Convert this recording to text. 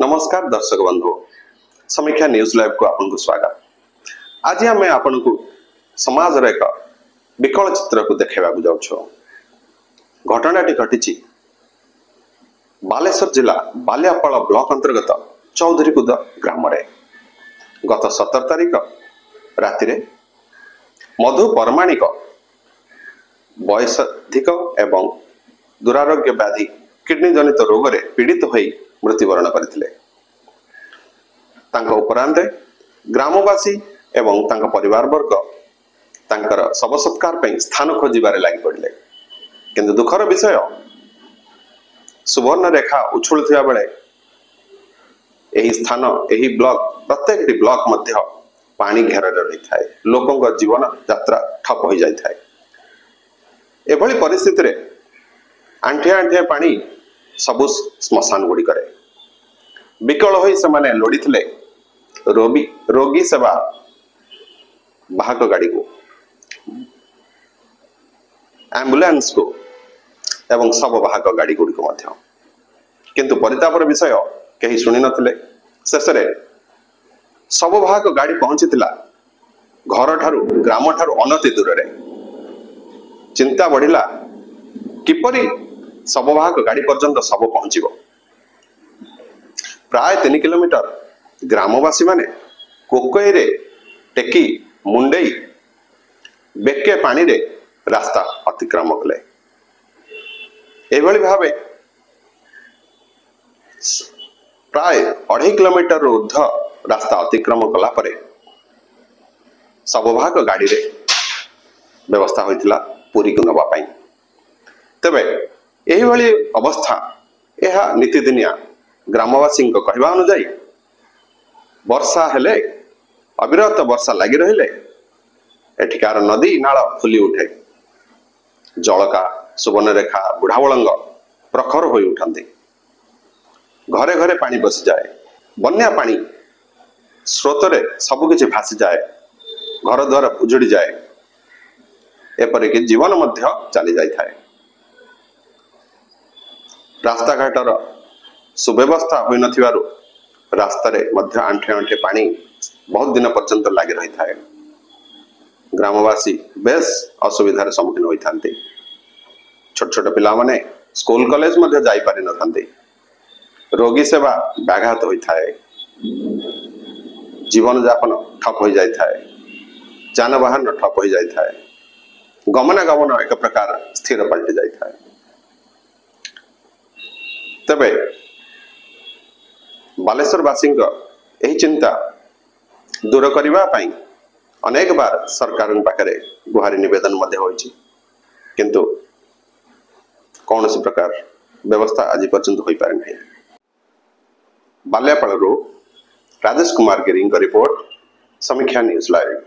नमस्कार दर्शक बंधु, समीक्षा न्यूज लाइव को आपन को स्वागत। आज आम आपन को समाज रे एक विकल चित्र को देखाइबा को जाउछो। घटनाटी घटिछि बालेश्वर जिला बालियापाल ब्लॉक अंतर्गत चौधरीकुद ग्राम रे गत 17 तारिख राति रे मधु परमाणिक वयसाधिक एवं दुरारोग्य व्याधि किडनी जनित रोग रे पीड़ित होई मृत्युवरण करथिले। तांका उपरांते ग्रामवासी एवं तांका परिवार वर्ग तांकर शव सत्कार पे स्थान खोजिबारे लागि पड़िले। किंतु दुखर विषय सुवर्ण रेखा उछुलथिबा बेले एही स्थान एही ब्लॉक प्रत्येक ब्लॉक मध्य पानी घेर रही थाए। लोकों जीवन यात्रा ठप हो जाय थाए। एभली परिस्थिति रे आंठे आंठे पानी सबु श्मशान गुड़ी करे विकल होई से माने लोड़ीथिले रोगी सेवा वाहक गाड़ी को, एम्बुलेंस को एवं सब वाहक गाड़ी गुड़ी को मध्य। किंतु परितापर विषय कहीं शुणी नथिले। शेष रे सब वाहक गाड़ी पहुंचीथिला घर ठारू ग्राम ठारू अनति दूर रे। चिंता बढ़िला किपरि शववाहक गाड़ी पर्यंत शव पहुंचीबो। प्राय 3 किलोमीटर ग्रामवासी माने कोकई रे टेकी मुंडेई बेके पानी रे रास्ता अतिक्रम कले। एभली भावे प्राय 2.5 किलोमीटर ऊर्ध रास्ता अतिक्रम कला परे शववाहक गाड़ी रे व्यवस्था होइतिला पुरी को नबा पाई। तबे एही भली अवस्था यह नीतिदिनिया ग्रामवासी कहवा अनुजाई वर्षा हेले अविरत वर्षा लगी रहिले एठिकार नदी नाल फुली उठे। जलका सुवर्णरेखा बुढ़ावलंग प्रखर हो उठती। घरे घरे पानी बसी जाए। बन्या पानी स्रोतरे सबकिछि भासी जाए। घर द्वार उजुड़ी जाए। एपरिक जीवन मध्य चली जाई थाए। रास्ता घाटर सुव्यवस्था हो नथिबारु रास्ता रे मध्य आंठे आंठे पानी बहुत दिन पर्यंत लगी रही थाए। ग्रामवासी बेस असुविधार सम्मुखीन होई थांते। छोट छोट पिला माने स्कूल कॉलेज मध्य जाई पारि न थांते। रोगी सेवा व्याघात होई थाए। जीवन यापन ठप हो जाई थाए। जानवाहन ठप हो जाई थाए। गमनागमन एक प्रकार स्थिर पलटि जाई थाए। तबे बालेश्वर वासी यही चिंता दूर करने अनेक बार सरकार पाखे गुहारी निवेदन किंतु कौन सी प्रकार व्यवस्था आज पर्यंत हो पारे नहीं। बालियापाल राजेश कुमार गिरी रिपोर्ट, समीक्षा न्यूज लाइव।